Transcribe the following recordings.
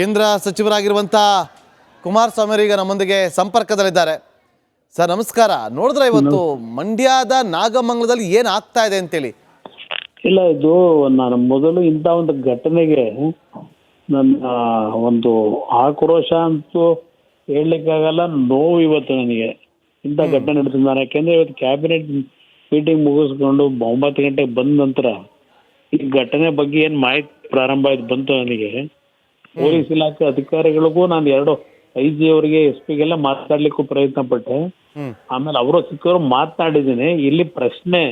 ಕೇಂದ್ರ ಸಚಿವರಾಗಿರುವಂಥ ಕುಮಾರಸ್ವಾಮಿ ಈಗ ನಮ್ಮೊಂದಿಗೆ ಸಂಪರ್ಕದಲ್ಲಿದ್ದಾರೆ. ಸರ್ ನಮಸ್ಕಾರ. ನೋಡಿದ್ರೆ ಇವತ್ತು ಮಂಡ್ಯದ ನಾಗಮಂಗಲದಲ್ಲಿ ಏನು ಆಗ್ತಾ ಇದೆ ಅಂತೇಳಿ? ಇಲ್ಲ, ಇದು ನಾನು ಮೊದಲು ಇಂಥ ಒಂದು ಘಟನೆಗೆ ನನ್ನ ಒಂದು ಆಕ್ರೋಶ ಅಂತೂ ಹೇಳಲಿಕ್ಕಾಗಲ್ಲ, ನೋವು ಇವತ್ತು ನನಗೆ. ಇಂಥ ಘಟನೆ ನಡೆದಿದ್ದು ನಾನು, ಯಾಕೆಂದ್ರೆ ಇವತ್ತು ಕ್ಯಾಬಿನೆಟ್ ಮೀಟಿಂಗ್ ಮುಗಿಸ್ಕೊಂಡು 9 ಗಂಟೆಗೆ ಬಂದ ನಂತರ ಈ ಘಟನೆ ಬಗ್ಗೆ ಏನು ಮಾಹಿತಿ ಪ್ರಾರಂಭ ಆಯ್ತು ಬಂತು ನನಗೆ. ಪೊಲೀಸ್ ಇಲಾಖೆ ಅಧಿಕಾರಿಗಳಿಗೂ ನಾನು 2 IG ಅವರಿಗೆ SP ಗೆಲ್ಲ ಮಾತಾಡ್ಲಿಕ್ಕೂ ಪ್ರಯತ್ನ ಪಟ್ಟೆ. ಆಮೇಲೆ ಅವರು ಸಿಕ್ಕವರು ಮಾತನಾಡಿದ್ದೀನಿ. ಇಲ್ಲಿ ಪ್ರಶ್ನೆ,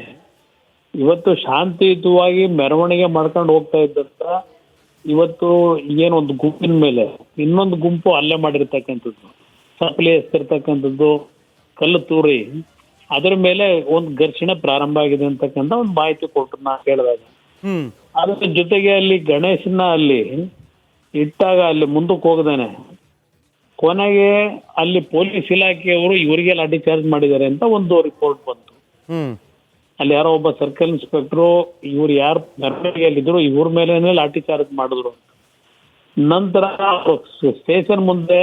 ಇವತ್ತು ಶಾಂತಿಯುತವಾಗಿ ಮೆರವಣಿಗೆ ಮಾಡ್ಕೊಂಡು ಹೋಗ್ತಾ ಇದ್ದಂತ ಇವತ್ತು ಏನೊಂದು ಗುಂಪಿನ ಮೇಲೆ ಇನ್ನೊಂದು ಗುಂಪು ಹಲ್ಲೆ ಮಾಡಿರ್ತಕ್ಕಂಥದ್ದು, ಚಪ್ಪಲಿ ಎಸ್ತಿರ್ತಕ್ಕಂಥದ್ದು, ಕಲ್ಲು ತೂರಿ ಅದರ ಮೇಲೆ ಒಂದು ಘರ್ಷಣೆ ಪ್ರಾರಂಭ ಆಗಿದೆ ಅಂತಕ್ಕಂಥ ಒಂದು ಮಾಹಿತಿ ಕೊಟ್ಟರು ನಾನು ಕೇಳಿದಾಗ. ಅದ್ರ ಜೊತೆಗೆ ಅಲ್ಲಿ ಗಣೇಶನ ಅಲ್ಲಿ ಇಟ್ಟಾಗ ಅಲ್ಲಿ ಮುಂದಕ್ಕೆ ಹೋಗದೇನೆ ಕೊನೆಗೆ ಅಲ್ಲಿ ಪೊಲೀಸ್ ಇಲಾಖೆಯವರು ಇವರಿಗೆ ಲಾಠಿ ಚಾರ್ಜ್ ಮಾಡಿದ್ದಾರೆ ಅಂತ ಒಂದು ರಿಪೋರ್ಟ್ ಬಂತು. ಅಲ್ಲಿ ಯಾರೋ ಒಬ್ಬ ಸರ್ಕಲ್ ಇನ್ಸ್ಪೆಕ್ಟ್ರು ಇವ್ರು ಯಾರು ಮೆರವಣಿಗೆಯಲ್ಲಿದ್ರು ಇವ್ರ ಮೇಲೇನೆ ಲಾಠಿ ಚಾರ್ಜ್ ಮಾಡಿದ್ರು. ನಂತರ ಸ್ಟೇಷನ್ ಮುಂದೆ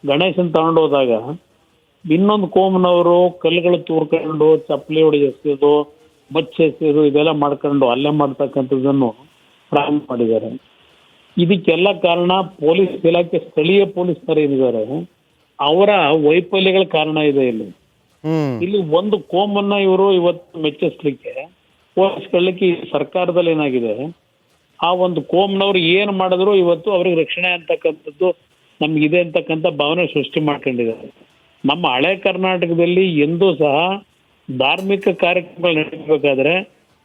ಗಣೇಶನ್ ತಗೊಂಡು ಹೋದಾಗ ಇನ್ನೊಂದು ಕೋಮ್ನವರು ಕಲ್ಲುಗಳು ತೂರ್ಕೊಂಡು ಚಪ್ಪಲಿ ಹೊಡೆಸೋದು, ಮಚ್ಚೆಸೋದು ಇದೆಲ್ಲ ಮಾಡ್ಕೊಂಡು ಅಲ್ಲೇ ಮಾಡ್ತಕ್ಕಂಥದ್ದನ್ನು ಪ್ರಾರಂಭ ಮಾಡಿದ್ದಾರೆ. ಇದಕ್ಕೆಲ್ಲ ಕಾರಣ ಪೊಲೀಸ್ ಇಲಾಖೆ, ಸ್ಥಳೀಯ ಪೊಲೀಸರು ಏನಿದ್ದಾರೆ ಅವರ ವೈಫಲ್ಯಗಳ ಕಾರಣ ಇದೆ. ಇಲ್ಲಿ ಒಂದು ಕೋಮನ್ನ ಇವರು ಇವತ್ತು ಮೆಚ್ಚಿಸ್ಲಿಕ್ಕೆ ಹೋಲಿಸ್ಕೊಳ್ಳಿಕ್ಕೆ ಸರ್ಕಾರದಲ್ಲಿ ಏನಾಗಿದೆ, ಆ ಒಂದು ಕೋಮ್ನವ್ರು ಏನು ಮಾಡಿದ್ರು ಇವತ್ತು ಅವ್ರಿಗೆ ರಕ್ಷಣೆ ಅಂತಕ್ಕಂಥದ್ದು ನಮ್ಗಿದೆ ಅಂತಕ್ಕಂಥ ಭಾವನೆ ಸೃಷ್ಟಿ ಮಾಡ್ಕೊಂಡಿದ್ದಾರೆ. ನಮ್ಮ ಹಳೆ ಕರ್ನಾಟಕದಲ್ಲಿ ಎಂದೂ ಸಹ ಧಾರ್ಮಿಕ ಕಾರ್ಯಕ್ರಮಗಳು ನಡೆಸಬೇಕಾದ್ರೆ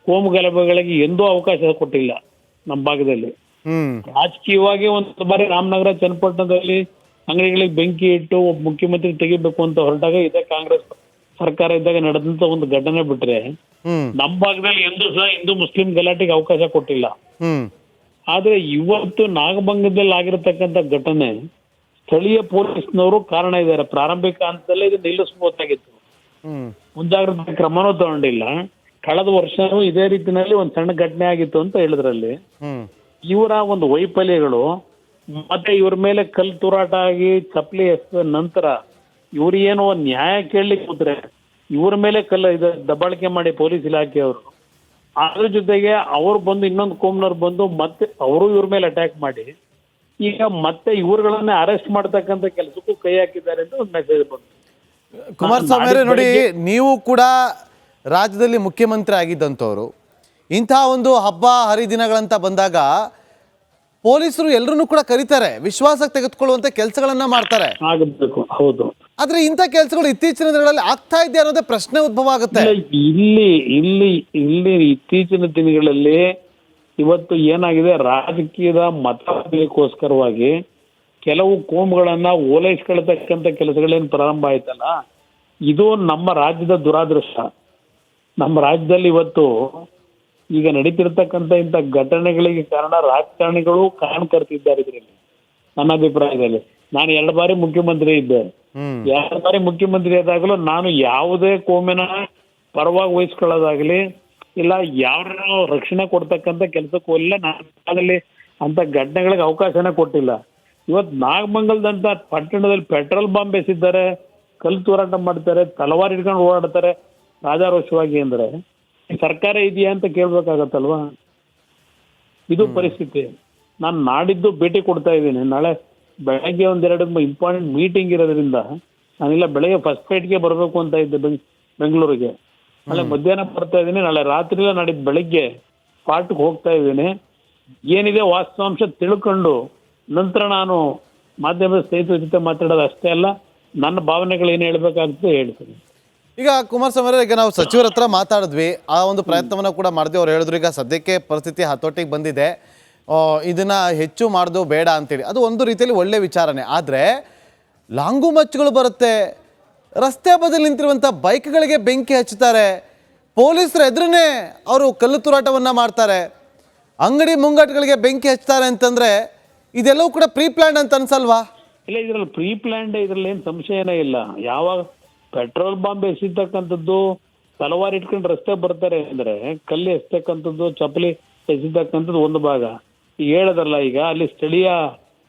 ಕೋಮು ಗಲಭೆಗಳಿಗೆ ಎಂದೂ ಅವಕಾಶ ಕೊಟ್ಟಿಲ್ಲ ನಮ್ಮ ಭಾಗದಲ್ಲಿ. ರಾಜಕೀಯವಾಗಿ ಒಂದು ಬಾರಿ ರಾಮನಗರ ಚನ್ನಪಟ್ಟಣದಲ್ಲಿ ಅಂಗಡಿಗಳಿಗೆ ಬೆಂಕಿ ಇಟ್ಟು ಒಬ್ಬ ಮುಖ್ಯಮಂತ್ರಿ ತೆಗಿಬೇಕು ಅಂತ ಹೊರಟಾಗ ಇದೇ ಕಾಂಗ್ರೆಸ್ ಸರ್ಕಾರ ಇದ್ದಾಗ ನಡೆದಂತ ಒಂದು ಘಟನೆ ಬಿಟ್ರೆ ನಮ್ಮ ಭಾಗದಲ್ಲಿ ಎಂದೂ ಸಹ ಹಿಂದೂ ಮುಸ್ಲಿಂ ಗಲಾಟೆಗೆ ಅವಕಾಶ ಕೊಟ್ಟಿಲ್ಲ. ಆದ್ರೆ ಇವತ್ತು ನಾಗಮಂಗಲದಲ್ಲಿ ಆಗಿರತಕ್ಕಂಥ ಘಟನೆ ಸ್ಥಳೀಯ ಪೊಲೀಸ್ನವರು ಕಾರಣ ಇದ್ದಾರೆ. ಪ್ರಾರಂಭಿಕ ಹಂತದಲ್ಲೇ ಇದು ನಿಲ್ಲಿಸಬಹುದಾಗಿತ್ತು, ಮುಂಜಾಗ್ರತಾ ಕ್ರಮನೂ ತಗೊಂಡಿಲ್ಲ. ಕಳೆದ ವರ್ಷನೂ ಇದೇ ರೀತಿನಲ್ಲಿ ಒಂದು ಸಣ್ಣ ಘಟನೆ ಆಗಿತ್ತು ಅಂತ ಹೇಳಿದ್ರಲ್ಲಿ ಇವರ ಒಂದು ವೈಫಲ್ಯಗಳು ಮತ್ತೆ ಇವ್ರ ಮೇಲೆ ಕಲ್ಲು ತೂರಾಟ ಆಗಿ ಚಪ್ಪಲಿ ಎಸೆದ ನಂತರ ಇವ್ರು ಏನೋ ಒಂದು ನ್ಯಾಯ ಕೇಳಲಿಕ್ಕೆ ಕೂತ್ರೆ ಇವ್ರ ಮೇಲೆ ದಬ್ಬಾಳಿಕೆ ಮಾಡಿ ಪೊಲೀಸ್ ಇಲಾಖೆಯವರು, ಅದ್ರ ಜೊತೆಗೆ ಅವ್ರು ಬಂದು ಇನ್ನೊಂದು ಕೋಮ್ನವ್ರು ಬಂದು ಮತ್ತೆ ಅವರು ಇವ್ರ ಮೇಲೆ ಅಟ್ಯಾಕ್ ಮಾಡಿ ಈಗ ಮತ್ತೆ ಇವ್ರುಗಳನ್ನೇ ಅರೆಸ್ಟ್ ಮಾಡ್ತಕ್ಕಂಥ ಕೆಲಸಕ್ಕೂ ಕೈ ಹಾಕಿದ್ದಾರೆ ಅಂತ ಒಂದು ಮೆಸೇಜ್ ಬಂತು. ಕುಮಾರಸ್ವಾಮಿ ನೋಡಿ, ನೀವು ಕೂಡ ರಾಜ್ಯದಲ್ಲಿ ಮುಖ್ಯಮಂತ್ರಿ ಆಗಿದ್ದಂಥವ್ರು, ಇಂತಹ ಒಂದು ಹಬ್ಬ ಹರಿದಿನಗಳಂತ ಬಂದಾಗ ಪೊಲೀಸರು ಎಲ್ಲರನ್ನೂ ಕೂಡ ಕರೀತಾರೆ, ವಿಶ್ವಾಸಕ್ಕೆ ತೆಗೆದುಕೊಳ್ಳುವಂತ ಕೆಲಸಗಳನ್ನ ಮಾಡ್ತಾರೆ. ಆಗಬೇಕು, ಹೌದು. ಆದ್ರೆ ಇಂಥ ಕೆಲಸಗಳು ಇತ್ತೀಚಿನ ದಿನಗಳಲ್ಲಿ ಆಗ್ತಾ ಇದೆ ಅನ್ನೋದೇ ಪ್ರಶ್ನೆ ಉದ್ಭವ ಆಗುತ್ತೆ. ಇಲ್ಲಿ ಇತ್ತೀಚಿನ ದಿನಗಳಲ್ಲಿ ಇವತ್ತು ಏನಾಗಿದೆ, ರಾಜಕೀಯದ ಮತಗೋಸ್ಕರವಾಗಿ ಕೆಲವು ಕೋಮುಗಳನ್ನ ಓಲೈಸ್ಕೊಳ್ತಕ್ಕಂಥ ಕೆಲಸಗಳೇನು ಪ್ರಾರಂಭ ಆಯ್ತಲ್ಲ, ಇದು ನಮ್ಮ ರಾಜ್ಯದ ದುರಾದೃಷ್ಟ. ನಮ್ಮ ರಾಜ್ಯದಲ್ಲಿ ಇವತ್ತು ಈಗ ನಡೀತಿರ್ತಕ್ಕಂಥ ಇಂಥ ಘಟನೆಗಳಿಗೆ ಕಾರಣ ರಾಜಕಾರಣಿಗಳು ಕಾರಣಕರ್ತಿದ್ದಾರೆ. ಇದರಲ್ಲಿ ನನ್ನ ಅಭಿಪ್ರಾಯದಲ್ಲಿ ನಾನು 2 ಬಾರಿ ಮುಖ್ಯಮಂತ್ರಿ ಇದ್ದೆ. 2 ಬಾರಿ ಮುಖ್ಯಮಂತ್ರಿ ಆದಾಗಲೂ ನಾನು ಯಾವುದೇ ಕೋಮಿನ ಪರವಾಗಿ ವಹಿಸ್ಕೊಳ್ಳೋದಾಗ್ಲಿ ಇಲ್ಲ ಯಾರನ್ನೂ ರಕ್ಷಣೆ ಕೊಡ್ತಕ್ಕಂಥ ಕೆಲಸಕ್ಕೂ ಇಲ್ಲ, ನಾನು ಅಂತ ಘಟನೆಗಳಿಗೆ ಅವಕಾಶನೇ ಕೊಟ್ಟಿಲ್ಲ. ಇವತ್ತು ನಾಗಮಂಗಲದಂತ ಪಟ್ಟಣದಲ್ಲಿ ಪೆಟ್ರೋಲ್ ಬಾಂಬ್ ಎಸಿದ್ದಾರೆ, ಕಲ್ಲು ತೂರಾಟ ಮಾಡ್ತಾರೆ, ತಲವಾರು ಹಿಡ್ಕೊಂಡು ಓಡಾಡ್ತಾರೆ ರಾಜಾರೋಷವಾಗಿ. ಅಂದ್ರೆ ಸರ್ಕಾರ ಇದೆಯಾ ಅಂತ ಕೇಳ್ಬೇಕಾಗತ್ತಲ್ವಾ? ಇದು ಪರಿಸ್ಥಿತಿ. ನಾನು ನಾಡಿದ್ದು ಭೇಟಿ ಕೊಡ್ತಾ ಇದ್ದೀನಿ. ನಾಳೆ ಬೆಳಗ್ಗೆ 1-2 ಇಂಪಾರ್ಟೆಂಟ್ ಮೀಟಿಂಗ್ ಇರೋದ್ರಿಂದ ನಾನಿಲ್ಲ ಬೆಳಗ್ಗೆ ಫಸ್ಟ್ ಫ್ಲೈಟ್ಗೆ ಬರಬೇಕು ಅಂತ ಇದ್ದೆ ಬೆಂಗಳೂರಿಗೆ. ನಾಳೆ ಮಧ್ಯಾಹ್ನ ಬರ್ತಾ ಇದ್ದೀನಿ, ನಾಳೆ ರಾತ್ರಿ ಇಲ್ಲ ನಾಡಿದ್ದು ಬೆಳಗ್ಗೆ ಸ್ಪಾಟ್ಗೆ ಹೋಗ್ತಾ ಇದ್ದೀನಿ. ಏನಿದೆ ವಾಸ್ತವಾಂಶ ತಿಳ್ಕೊಂಡು ನಂತರ ನಾನು ಮಾಧ್ಯಮದ ಸ್ನೇಹಿತರ ಜೊತೆ ಮಾತಾಡೋದು ಅಷ್ಟೇ ಅಲ್ಲ, ನನ್ನ ಭಾವನೆಗಳು ಏನು ಹೇಳ್ಬೇಕಾಗುತ್ತೆ ಹೇಳ್ತೀನಿ. ಈಗ ಕುಮಾರಸ್ವಾಮಿ ಈಗ ನಾವು ಸಚಿವರ ಹತ್ರ ಮಾತಾಡಿದ್ವಿ, ಆ ಒಂದು ಪ್ರಯತ್ನವನ್ನು ಕೂಡ ಮಾಡಿದ್ವಿ. ಅವ್ರು ಹೇಳಿದ್ರು ಈಗ ಸದ್ಯಕ್ಕೆ ಪರಿಸ್ಥಿತಿ ಹತೋಟಿಗೆ ಬಂದಿದೆ, ಇದನ್ನ ಹೆಚ್ಚು ಮಾಡೋದು ಬೇಡ ಅಂತೇಳಿ. ಅದು ಒಂದು ರೀತಿಯಲ್ಲಿ ಒಳ್ಳೆ ವಿಚಾರನೆ. ಆದರೆ ಲಾಂಗು ಮಚ್ಚುಗಳು ಬರುತ್ತೆ, ರಸ್ತೆ ಬದಲು ನಿಂತಿರುವಂಥ ಬೈಕ್ಗಳಿಗೆ ಬೆಂಕಿ ಹಚ್ಚುತ್ತಾರೆ, ಪೊಲೀಸರ ಎದುರನ್ನೇ ಅವರು ಕಲ್ಲು ತೂರಾಟವನ್ನು ಮಾಡ್ತಾರೆ, ಅಂಗಡಿ ಮುಂಗಟ್ಟುಗಳಿಗೆ ಬೆಂಕಿ ಹಚ್ತಾರೆ ಅಂತಂದರೆ ಇದೆಲ್ಲವೂ ಕೂಡ ಪ್ರೀ ಪ್ಲ್ಯಾನ್ ಅಂತ ಅನ್ಸಲ್ವಾ? ಇಲ್ಲ, ಇದರಲ್ಲಿ ಪ್ರೀ ಪ್ಲ್ಯಾನ್ಡ್, ಇದರಲ್ಲಿ ಏನು ಸಂಶಯನೇ ಇಲ್ಲ. ಯಾವಾಗ ಪೆಟ್ರೋಲ್ ಬಾಂಬ್ ಎಸಿತಕ್ಕಂಥದ್ದು, ತಲವಾರು ಇಟ್ಕೊಂಡು ರಸ್ತೆ ಬರ್ತಾರೆ ಅಂದರೆ ಕಲ್ಲು ಎಸ್ತಕ್ಕಂಥದ್ದು, ಚಪ್ಪಲಿ ಎಸಿತಕ್ಕಂಥದ್ದು ಒಂದು ಭಾಗ. ಈಗ ಹೇಳಿದ್ರಲ್ಲ, ಈಗ ಅಲ್ಲಿ ಸ್ಥಳೀಯ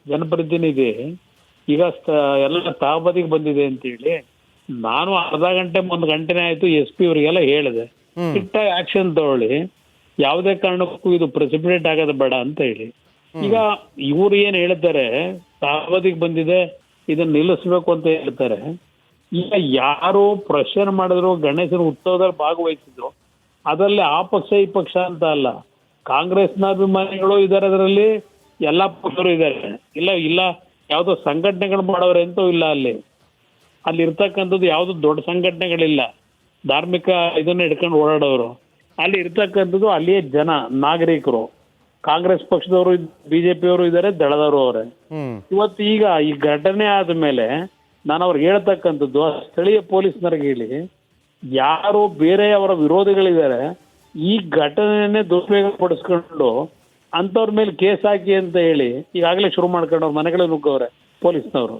ಜನಪ್ರತಿನಿಧಿ ಈಗ ಎಲ್ಲ ತಾಬದಿಗೆ ಬಂದಿದೆ ಅಂತೇಳಿ ನಾನು ಅರ್ಧ ಗಂಟೆ 1 ಗಂಟೆನೇ ಆಯ್ತು SP ಅವರಿಗೆಲ್ಲ ಹೇಳಿದೆ, ಸ್ಟ್ರಿಕ್ಟಾಗಿ ಆಕ್ಷನ್ ತಗೊಳ್ಳಿ, ಯಾವುದೇ ಕಾರಣಕ್ಕೂ ಇದು ಪ್ರೆಸಿಪಿಟೇಟ್ ಆಗೋದು ಬೇಡ ಅಂತ ಹೇಳಿ. ಈಗ ಇವ್ರು ಏನ್ ಹೇಳ್ತಾರೆ, ತಾಬದಿಗೆ ಬಂದಿದೆ ಇದನ್ನ ನಿಲ್ಲಿಸ್ಬೇಕು ಅಂತ ಹೇಳ್ತಾರೆ. ಈಗ ಯಾರು ಪ್ರಶ್ನೆ ಮಾಡಿದ್ರು ಗಣೇಶನ ಉತ್ಸವದಲ್ಲಿ ಭಾಗವಹಿಸಿದ್ರು, ಅದರಲ್ಲಿ ಆ ಪಕ್ಷ ಈ ಪಕ್ಷ ಅಂತ ಅಲ್ಲ, ಕಾಂಗ್ರೆಸ್ನ ಅಭಿಮಾನಿಗಳು ಇದ್ದಾರೆ, ಅದರಲ್ಲಿ ಎಲ್ಲಾ ಪಕ್ಷರು ಇದ್ದಾರೆ. ಇಲ್ಲ ಯಾವ್ದೋ ಸಂಘಟನೆಗಳು ಮಾಡೋರೆ ಅಂತೂ ಇಲ್ಲ. ಅಲ್ಲಿ ಇರ್ತಕ್ಕಂಥದ್ದು ಯಾವ್ದು ದೊಡ್ಡ ಸಂಘಟನೆಗಳಿಲ್ಲ, ಧಾರ್ಮಿಕ ಇದನ್ನ ಹಿಡ್ಕೊಂಡು ಓಡಾಡೋರು. ಅಲ್ಲಿ ಇರ್ತಕ್ಕಂಥದ್ದು ಅಲ್ಲಿಯೇ ಜನ, ನಾಗರಿಕರು, ಕಾಂಗ್ರೆಸ್ ಪಕ್ಷದವರು, BJP ಅವರು ಇದ್ದಾರೆ, ದಳದವರು ಅವರೇ. ಇವತ್ತು ಈಗ ಈ ಘಟನೆ ಆದ್ಮೇಲೆ ನಾನು ಅವ್ರಿಗೆ ಹೇಳ್ತಕ್ಕಂಥದ್ದು, ಸ್ಥಳೀಯ ಪೊಲೀಸ್ನವ್ರಿಗೆ ಹೇಳಿ, ಯಾರು ಬೇರೆ ಅವರ ವಿರೋಧಿಗಳಿದ್ದಾರೆ ಈ ಘಟನೆಯನ್ನೇ ದುರುಪಯೋಗ ಪಡಿಸ್ಕೊಂಡು ಅಂಥವ್ರ ಮೇಲೆ ಕೇಸ್ ಹಾಕಿ ಅಂತ ಹೇಳಿ ಈಗಾಗಲೇ ಶುರು ಮಾಡ್ಕೊಂಡು ಅವ್ರ ಮನೆಗಳ ನುಗ್ಗವ್ರೆ ಪೊಲೀಸ್ನವರು.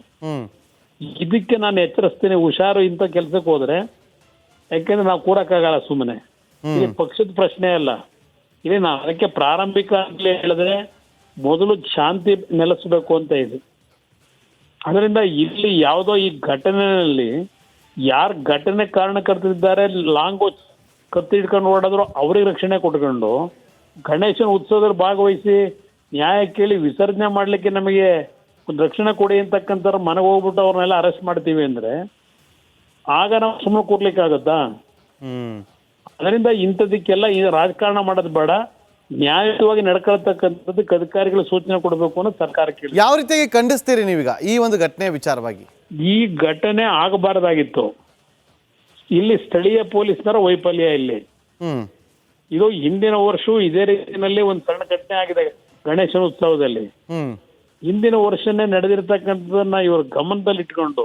ಇದಕ್ಕೆ ನಾನು ಎಚ್ಚರಿಸ್ತೀನಿ, ಹುಷಾರು ಇಂಥ ಕೆಲ್ಸಕ್ಕೆ ಹೋದ್ರೆ. ಯಾಕೆಂದ್ರೆ ನಾವು ಕೂರಕ್ಕಾಗಲ್ಲ ಸುಮ್ಮನೆ. ಇದು ಪಕ್ಷದ ಪ್ರಶ್ನೆ ಅಲ್ಲ. ಇಲ್ಲಿ ನಾನು ಅದಕ್ಕೆ ಪ್ರಾರಂಭಿಕ ಅಂತಲೇ ಹೇಳಿದ್ರೆ ಮೊದಲು ಶಾಂತಿ ನೆಲೆಸಬೇಕು ಅಂತ ಇದೆ. ಅದರಿಂದ ಇಲ್ಲಿ ಯಾವುದೋ ಈ ಘಟನೆಯಲ್ಲಿ ಯಾರು ಘಟನೆ ಕಾರಣಕರ್ತಿದ್ದಾರೆ, ಲಾಂಗ್ ಕತ್ತಿ ಹಿಡ್ಕೊಂಡು ಓಡಾದ್ರು ಅವ್ರಿಗೆ ರಕ್ಷಣೆ ಕೊಟ್ಕೊಂಡು, ಗಣೇಶನ ಉತ್ಸವದಲ್ಲಿ ಭಾಗವಹಿಸಿ ನ್ಯಾಯ ಕೇಳಿ ವಿಸರ್ಜನೆ ಮಾಡ್ಲಿಕ್ಕೆ ನಮಗೆ ಒಂದು ರಕ್ಷಣೆ ಕೊಡಿ ಅಂತಕ್ಕಂಥ ಮನೆಗೆ ಹೋಗ್ಬಿಟ್ಟು ಅವ್ರನ್ನೆಲ್ಲ ಅರೆಸ್ಟ್ ಮಾಡ್ತೀವಿ ಅಂದ್ರೆ ಆಗ ನಾವು ಸುಮ್ಮನೆ ಕೂರ್ಲಿಕ್ಕಾಗತ್ತಾ? ಅದರಿಂದ ಇಂಥದಕ್ಕೆಲ್ಲ ಈ ರಾಜಕಾರಣ ಮಾಡೋದು ಬೇಡ, ನ್ಯಾಯಯುತವಾಗಿ ನಡ್ಕೊಳ್ತಕ್ಕಂಥದ್ದಕ್ಕೆ ಅಧಿಕಾರಿಗಳು ಸೂಚನೆ ಕೊಡಬೇಕು ಅನ್ನೋದು ಸರ್ಕಾರಕ್ಕೆ. ಯಾವ ರೀತಿಯಾಗಿ ಖಂಡಿಸ್ತೀರಿ ನೀವೀಗ ಈ ಒಂದು ಘಟನೆ ವಿಚಾರವಾಗಿ? ಈ ಘಟನೆ ಆಗಬಾರ್ದಾಗಿತ್ತು. ಇಲ್ಲಿ ಸ್ಥಳೀಯ ಪೊಲೀಸ್ನರ ವೈಫಲ್ಯ. ಇಲ್ಲಿ ಇದು ಹಿಂದಿನ ವರ್ಷವೂ ಇದೇ ರೀತಿಯಲ್ಲಿ ಒಂದು ಸಣ್ಣ ಘಟನೆ ಆಗಿದೆ ಗಣೇಶನ ಉತ್ಸವದಲ್ಲಿ. ಹಿಂದಿನ ವರ್ಷನೇ ನಡೆದಿರ್ತಕ್ಕಂಥದ್ದನ್ನ ಇವರು ಗಮನದಲ್ಲಿ ಇಟ್ಕೊಂಡು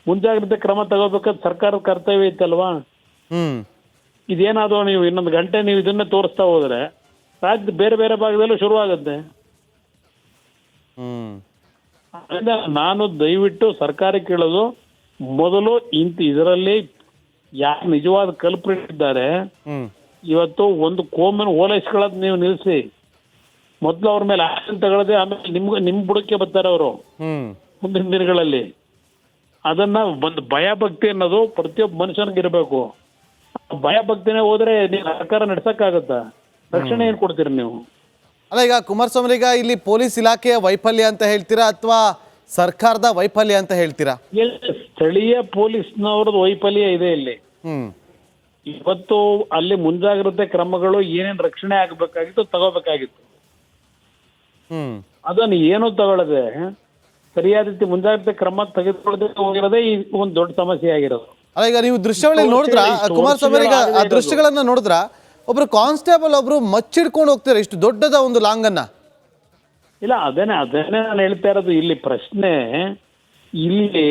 ಮುಂಜಾಗ್ರತೆ ಕ್ರಮ ತಗೋಬೇಕಾದ ಸರ್ಕಾರದ ಕರ್ತವ್ಯ ಇತ್ತಲ್ವಾ? ಇದೇನಾದ್ರು ನೀವು ಇನ್ನೊಂದು ಗಂಟೆ ನೀವು ಇದನ್ನೇ ತೋರಿಸ್ತಾ ಹೋದ್ರೆ ರಾಜ್ಯದ ಬೇರೆ ಬೇರೆ ಭಾಗದಲ್ಲೂ ಶುರು ಆಗುತ್ತೆ. ಅದರಿಂದ ನಾನು ದಯವಿಟ್ಟು ಸರ್ಕಾರಕ್ಕೆ ಕೇಳೋದು, ಮೊದಲು ಇದರಲ್ಲಿ ಯಾರು ನಿಜವಾದ ಕಲ್ಪ್ರಿಟ್ ಇದ್ದಾರೆ, ಇವತ್ತು ಒಂದು ಕೋಮನ್ನು ಓಲೈಸ್ಕೊಳ್ಳೋದು ನೀವು ನಿಲ್ಲಿಸಿ, ಮೊದಲು ಅವ್ರ ಮೇಲೆ ಆಕ್ಷನ್ ತಗೊಳ್ಳದೆ ಆಮೇಲೆ ನಿಮ್ ಬುಡಕ್ಕೆ ಬರ್ತಾರೆ ಅವರು ಮುಂದಿನ ದಿನಗಳಲ್ಲಿ. ಅದನ್ನ ಒಂದು ಭಯ ಭಕ್ತಿ ಅನ್ನೋದು ಪ್ರತಿಯೊಬ್ಬ ಮನುಷ್ಯನಿಗೆ ಇರಬೇಕು. ಭಯ ಭಕ್ತಿನೇ ಹೋದ್ರೆ ನೀವು ಸರ್ಕಾರ ನಡ್ಸಕ್ಕಾಗತ್ತಾ? ರಕ್ಷಣೆ ಏನ್ ಕೊಡ್ತೀರಿ ನೀವು? ಅಲ್ಲ, ಈಗ ಕುಮಾರಸ್ವಾಮಿ ಈಗ ಇಲ್ಲಿ ಪೊಲೀಸ್ ಇಲಾಖೆಯ ವೈಫಲ್ಯ ಅಂತ ಹೇಳ್ತೀರಾ ಅಥವಾ ಸರ್ಕಾರದ ವೈಫಲ್ಯ ಅಂತ ಹೇಳ್ತೀರಾ? ಸ್ಥಳೀಯ ಪೊಲೀಸ್ನವ್ರದ್ದು ವೈಫಲ್ಯ ಇದೆ ಇಲ್ಲಿ. ಇವತ್ತು ಅಲ್ಲಿ ಮುಂಜಾಗ್ರತೆ ಕ್ರಮಗಳು ಏನೇನ್ ರಕ್ಷಣೆ ಆಗ್ಬೇಕಾಗಿತ್ತು ತಗೋಬೇಕಾಗಿತ್ತು, ಅದನ್ನು ಏನೂ ತಗೊಳ್ಳದೆ ಸರಿಯಾದ ರೀತಿ ಮುಂಜಾಗ್ರತೆ ಕ್ರಮ ತೆಗೆದುಕೊಳ್ಳದೆ ಹೋಗಿರೋದೇ ಈ ಒಂದು ದೊಡ್ಡ ಸಮಸ್ಯೆ ಆಗಿರೋದು. ಅಲ್ಲ, ಈಗ ನೀವು ದೃಶ್ಯಾವಳಿ ನೋಡಿದ್ರ ಕುಮಾರಸ್ವಾಮಿ ಈಗ ಆ ದೃಶ್ಯಗಳನ್ನ ನೋಡಿದ್ರ ಒಬ್ರು ಕಾನ್ಸ್ಟೇಬಲ್ ಒಬ್ರು ಮಚ್ಚಿಡ್ಕೊಂಡು ಹೋಗ್ತಾರೆ ಇಷ್ಟು ದೊಡ್ಡದ ಒಂದು ಲಾಂಗನ್ನ. ಇಲ್ಲ, ಅದೇನೆ ನಾನು ಹೇಳ್ತಾ ಇರೋದು. ಇಲ್ಲಿ ಪ್ರಶ್ನೆ, ಇಲ್ಲಿ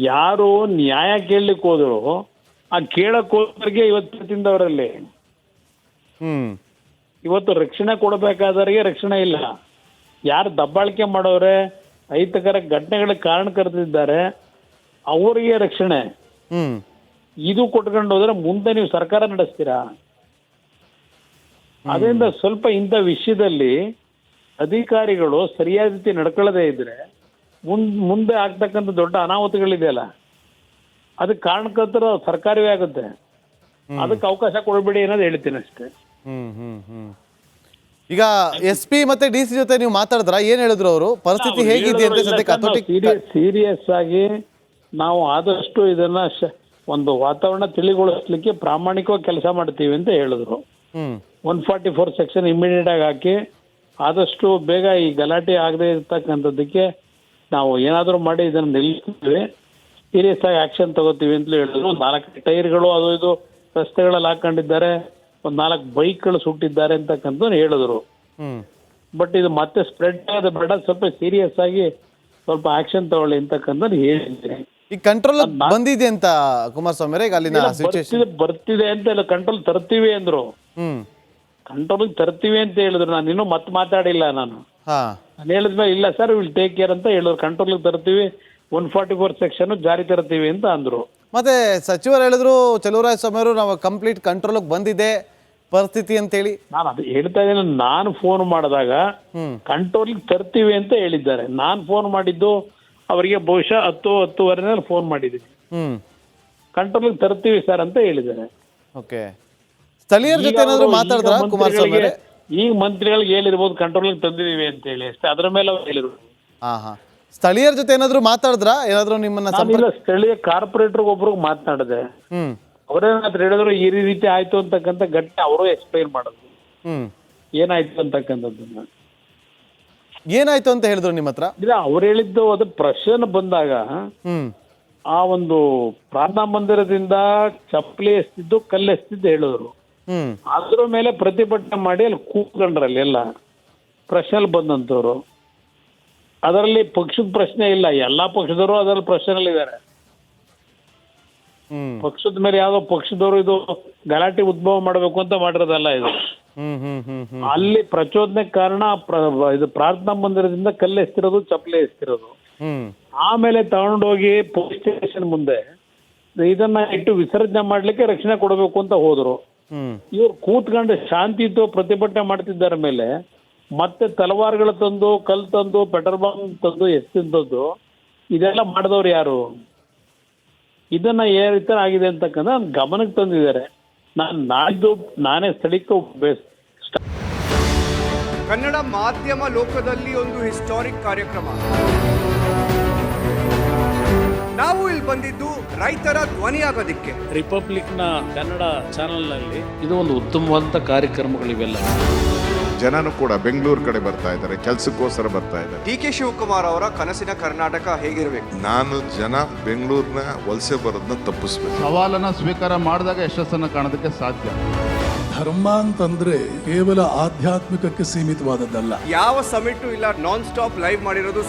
ಯಾರು ನ್ಯಾಯ ಕೇಳಲಿಕ್ಕೆ ಹೋದ್ರು ಆ ಕೇಳಕ್ ಹೋದವ್ರಿಗೆ ಇವತ್ತು ತಿಂದವರಲ್ಲಿ ಇವತ್ತು ರಕ್ಷಣೆ ಕೊಡಬೇಕಾದವರಿಗೆ ರಕ್ಷಣೆ ಇಲ್ಲ. ಯಾರು ದಬ್ಬಾಳಿಕೆ ಮಾಡೋರೆ, ಅಹಿತಕರ ಘಟನೆಗಳಿಗೆ ಕಾರಣಕರ್ತಿದ್ದಾರೆ ಅವರಿಗೆ ರಕ್ಷಣೆ. ಇದು ಕೊಟ್ಕೊಂಡು ಹೋದ್ರೆ ಮುಂದೆ ನೀವು ಸರ್ಕಾರ ನಡೆಸ್ತೀರಾ? ಅದರಿಂದ ಸ್ವಲ್ಪ ಇಂಥ ವಿಷಯದಲ್ಲಿ ಅಧಿಕಾರಿಗಳು ಸರಿಯಾದ ರೀತಿ ನಡ್ಕೊಳ್ಳದೇ ಇದ್ರೆ ಮುಂದೆ ಆಗ್ತಕ್ಕಂಥ ದೊಡ್ಡ ಅನಾಹುತಗಳಿದೆಯಲ್ಲ, ಅದಕ್ಕೆ ಕಾರಣಕರ್ತರ ಸರ್ಕಾರವೇ ಆಗುತ್ತೆ. ಅದಕ್ಕೆ ಅವಕಾಶ ಕೊಡಬೇಡಿ ಅನ್ನೋದು ಹೇಳ್ತೀನಿ ಅಷ್ಟೇ. ಈಗ SP ಮತ್ತೆ DC ಜೊತೆ ನೀವು ಮಾತಾಡಿದ್ರ, ಏನ್ ಹೇಳಿದ್ರು ಅವರು? ಪರಿಸ್ಥಿತಿ ಹೇಗಿದೆ ಅಂತ ಸದ್ಯಕ್ಕೆ ಸೀರಿಯಸ್ ಆಗಿ ನಾವು ಆದಷ್ಟು ಇದನ್ನ ಒಂದು ವಾತಾವರಣ ತಿಳಿಗೊಳಿಸ್ಲಿಕ್ಕೆ ಪ್ರಾಮಾಣಿಕವಾಗಿ ಕೆಲಸ ಮಾಡ್ತೀವಿ ಅಂತ ಹೇಳಿದ್ರು. 144 ಸೆಕ್ಷನ್ ಇಮಿಡಿಯೇಟ್ ಆಗಿ ಹಾಕಿ ಆದಷ್ಟು ಬೇಗ ಈ ಗಲಾಟೆ ಆಗದೆ ಇರ್ತಕ್ಕಂಥದ್ದಕ್ಕೆ ನಾವು ಏನಾದರೂ ಮಾಡಿ ಇದನ್ನು ನಿಲ್ಲಿಸ್ತೀವಿ, ಸೀರಿಯಸ್ ಆಗಿ ಆಕ್ಷನ್ ತಗೋತೀವಿ ಅಂತಲೂ ಹೇಳಿದ್ರು. 4 ಟೈರ್ಗಳು ಅದು ಇದು ರಸ್ತೆಗಳಲ್ಲಿ ಹಾಕೊಂಡಿದ್ದಾರೆ, ಒಂದು 4 ಬೈಕ್ಗಳು ಸುಟ್ಟಿದ್ದಾರೆ ಅಂತಕ್ಕಂಥ ಹೇಳಿದ್ರು. ಬಟ್ ಇದು ಮತ್ತೆ ಸ್ಪ್ರೆಡ್ ಆಗೋದು ಬೇಡ, ಸ್ವಲ್ಪ ಸೀರಿಯಸ್ ಆಗಿ ಸ್ವಲ್ಪ ಆಕ್ಷನ್ ತಗೊಳ್ಳಿ ಅಂತಕ್ಕಂಥ ಹೇಳಿದ್ದೀನಿ. ಈ ಕಂಟ್ರೋಲ್ ಬಂದಿದೆ ಅಂತ ಕುಮಾರಸ್ವಾಮಿ ಈಗ ಅಲ್ಲಿನ ಸಿಚುವೇಶನ್ ಬರ್ತಿದೆ ಅಂತ ಇಲ್ಲ, ಕಂಟ್ರೋಲ್ ತರ್ತೀವಿ ಅಂದ್ರು. ಕಂಟ್ರೋಲ್ ತರ್ತೀವಿ ಅಂತ ಹೇಳಿದ್ರು. ನಾನು ಇನ್ನೂ ಮತ್ತೆ ಮಾತಾಡಿಲ್ಲ. ನಾನು ಹೇಳಿದ್ಮೇಲೆ ಇಲ್ಲ ಸರ್ ವಿಲ್ ಟೇಕ್ ಕೇರ್ ಅಂತ ಹೇಳಿದ್ರು. ಕಂಟ್ರೋಲ್ ತರ್ತೀವಿ, 144 ಸೆಕ್ಷನ್ ಜಾರಿ ತರ್ತೀವಿ ಅಂತ ಅಂದ್ರು. ಮತ್ತೆ ಸಚಿವರು ಹೇಳಿದ್ರು, ಚಲುವರಾಯಸ್ವಾಮಿ ಅವರು ನಾವು ಕಂಪ್ಲೀಟ್ ಕಂಟ್ರೋಲ್ಗೆ ಬಂದಿದೆ, ಪರಿಸ್ಥಿತಿ ಅಂತೇಳಿ? ನಾನು ಅದು ಹೇಳ್ತಾ ಇದ್ದೇನೆ, ನಾನು ಫೋನ್ ಮಾಡಿದಾಗ ಕಂಟ್ರೋಲಿಗೆ ತರ್ತೀವಿ ಅಂತ ಹೇಳಿದ್ದಾರೆ. ನಾನು ಫೋನ್ ಮಾಡಿದ್ದು ಅವರಿಗೆ ಬಹುಶಃ 10-10:30 ಫೋನ್ ಮಾಡಿದ್ದೀನಿ. ಕಂಟ್ರೋಲಿಗೆ ತರ್ತೀವಿ ಸರ್ ಅಂತ ಹೇಳಿದ್ದಾರೆ. ಓಕೆ, ಸ್ಥಳೀಯರ ಜೊತೆ ಏನಾದ್ರು ಮಾತಾಡಿದ್ರ ಕುಮಾರಸ್ವಾಮಿ ಅವರೇ? ಈಗ ಮಂತ್ರಿಗಳಿಗೆ ಹೇಳಿರ್ಬೋದು ಕಂಟ್ರೋಲಿಗೆ ತಂದಿದೀವಿ ಅಂತ ಹೇಳಿ ಅಷ್ಟೇ, ಅದರ ಮೇಲೆ ಅವ್ರು ಹೇಳಿದ್ರು. ಹಾ, ಸ್ಥಳೀಯರ ಜೊತೆ ಏನಾದ್ರು ಮಾತಾಡಿದ್ರ? ಏನಾದ್ರು ನಿಮ್ಮನ್ನ ನಾನಿಲ್ಲ, ಸ್ಥಳೀಯ ಕಾರ್ಪೊರೇಟರ್ ಒಬ್ರಿಗೆ ಮಾತನಾಡಿದೆ. ಅವ್ರೇನಾದ್ರು ಹೇಳಿದ್ರು ಈ ರೀತಿ ಆಯ್ತು ಅಂತಕ್ಕಂಥ ಘಟನೆ ಅವರು ಎಕ್ಸ್ಪ್ಲೈನ್ ಮಾಡಿದ್ರು ಏನಾಯ್ತು ಅಂತಕ್ಕಂಥದ್ದನ್ನ. ಏನಾಯ್ತು ಅಂತ ಹೇಳಿದ್ರು ನಿಮ್ಮ ಹತ್ರ? ಇಲ್ಲ, ಅವ್ರು ಹೇಳಿದ್ದು ಅದು ಪ್ರಶ್ನೆ ಬಂದಾಗ ಆ ಒಂದು ಪ್ರಾರ್ಥನಾ ಮಂದಿರದಿಂದ ಚಪ್ಪಲಿ ಎಸ್ತಿದ್ದು ಕಲ್ಲು ಎಸ್ತಿದ್ದು ಹೇಳಿದ್ರು. ಅದ್ರ ಮೇಲೆ ಪ್ರತಿಭಟನೆ ಮಾಡಿ ಅಲ್ಲಿ ಕೂತ್ಕೊಂಡ್ರಲ್ಲಿ ಎಲ್ಲ ಪ್ರಶ್ನೆ ಬಂದಂತವ್ರು. ಅದರಲ್ಲಿ ಪಕ್ಷದ ಪ್ರಶ್ನೆ ಇಲ್ಲ, ಎಲ್ಲಾ ಪಕ್ಷದವರು ಅದರಲ್ಲಿ ಪ್ರಶ್ನೆಗಳಿದ್ದಾರೆ. ಪಕ್ಷದ ಮೇಲೆ ಯಾವ್ದೋ ಪಕ್ಷದವರು ಇದು ಗಲಾಟೆ ಉದ್ಭವ ಮಾಡಬೇಕು ಅಂತ ಮಾಡಿರೋದಲ್ಲ ಇದು. ಅಲ್ಲಿ ಪ್ರಚೋದನೆ ಕಾರಣ ಇದು ಪ್ರಾರ್ಥನಾ ಮಂದಿರದಿಂದ ಕಲ್ಲು ಎಸ್ತಿರೋದು, ಚಪ್ಪಲಿ ಎಸ್ತಿರೋದು. ಆಮೇಲೆ ತಗೊಂಡೋಗಿ ಪೊಲೀಸ್ ಸ್ಟೇಷನ್ ಮುಂದೆ ಇದನ್ನ ಇಟ್ಟು ವಿಸರ್ಜನೆ ಮಾಡ್ಲಿಕ್ಕೆ ರಕ್ಷಣೆ ಕೊಡಬೇಕು ಅಂತ ಹೋದ್ರು. ಇವ್ರು ಕೂತ್ಕೊಂಡು ಶಾಂತಿಯುತ ಪ್ರತಿಭಟನೆ ಮಾಡ್ತಿದ್ದಾರೆ ಮೇಲೆ ಮತ್ತೆ ತಲವಾರ್ಗಳು ತಂದು, ಕಲ್ ತಂದು, ಪೆಟ್ರೋಲ್ ಬಾಂಬ್ ತಂದು ಎಸ್ತಿದ್ದದ್ದು ಇದೆಲ್ಲ ಮಾಡಿದವ್ರು ಯಾರು? ಇದನ್ನ ಏ ರೀತಿ ಆಗಿದೆ ಅಂತಕ್ಕಂಥ ಗಮನಕ್ಕೆ ತಂದಿದ್ದಾರೆ. ನಾನೇ ಸ್ಥಳೀಯ ಕನ್ನಡ ಮಾಧ್ಯಮ ಲೋಕದಲ್ಲಿ ಒಂದು ಹಿಸ್ಟಾರಿಕ್ ಕಾರ್ಯಕ್ರಮ. ನಾವು ಇಲ್ಲಿ ಬಂದಿದ್ದು ರೈತರ ಧ್ವನಿಯಾಗೋದಿಕ್ಕೆ. ರಿಪಬ್ಲಿಕ್ನ ಕನ್ನಡ ಚಾನೆಲ್ನಲ್ಲಿ ಇದು ಒಂದು ಉತ್ತಮವಾದಂಥ ಕಾರ್ಯಕ್ರಮಗಳಿವೆಲ್ಲ. ಜನನು ಕೂಡ ಬೆಂಗಳೂರು ಕಡೆ ಬರ್ತಾ ಇದ್ದಾರೆ, ಕೆಲಸಕ್ಕೋಸ್ಕರ ಬರ್ತಾ ಇದ್ದಾರೆ. ಡಿ ಕೆ ಶಿವಕುಮಾರ್ ಅವರ ಕನಸಿನ ಕರ್ನಾಟಕ ಹೇಗಿರಬೇಕು? ನಾನು ಜನ ಬೆಂಗಳೂರಿನ ವಲಸೆ ಬರೋದನ್ನ ತಪ್ಪಿಸ್ಬೇಕು. ಸವಾಲನ್ನ ಸ್ವೀಕಾರ ಮಾಡಿದಾಗ ಯಶಸ್ಸನ್ನು ಕಾಣೋದಕ್ಕೆ ಸಾಧ್ಯ. ಧರ್ಮ ಅಂತಂದ್ರೆ ಕೇವಲ ಆಧ್ಯಾತ್ಮಿಕಕ್ಕೆ ಸೀಮಿತವಾದದ್ದಲ್ಲ. ಯಾವ ಸಮಿಟು ಇಲ್ಲ, ನಾನ್ ಸ್ಟಾಪ್ ಲೈವ್ ಮಾಡಿರೋದು.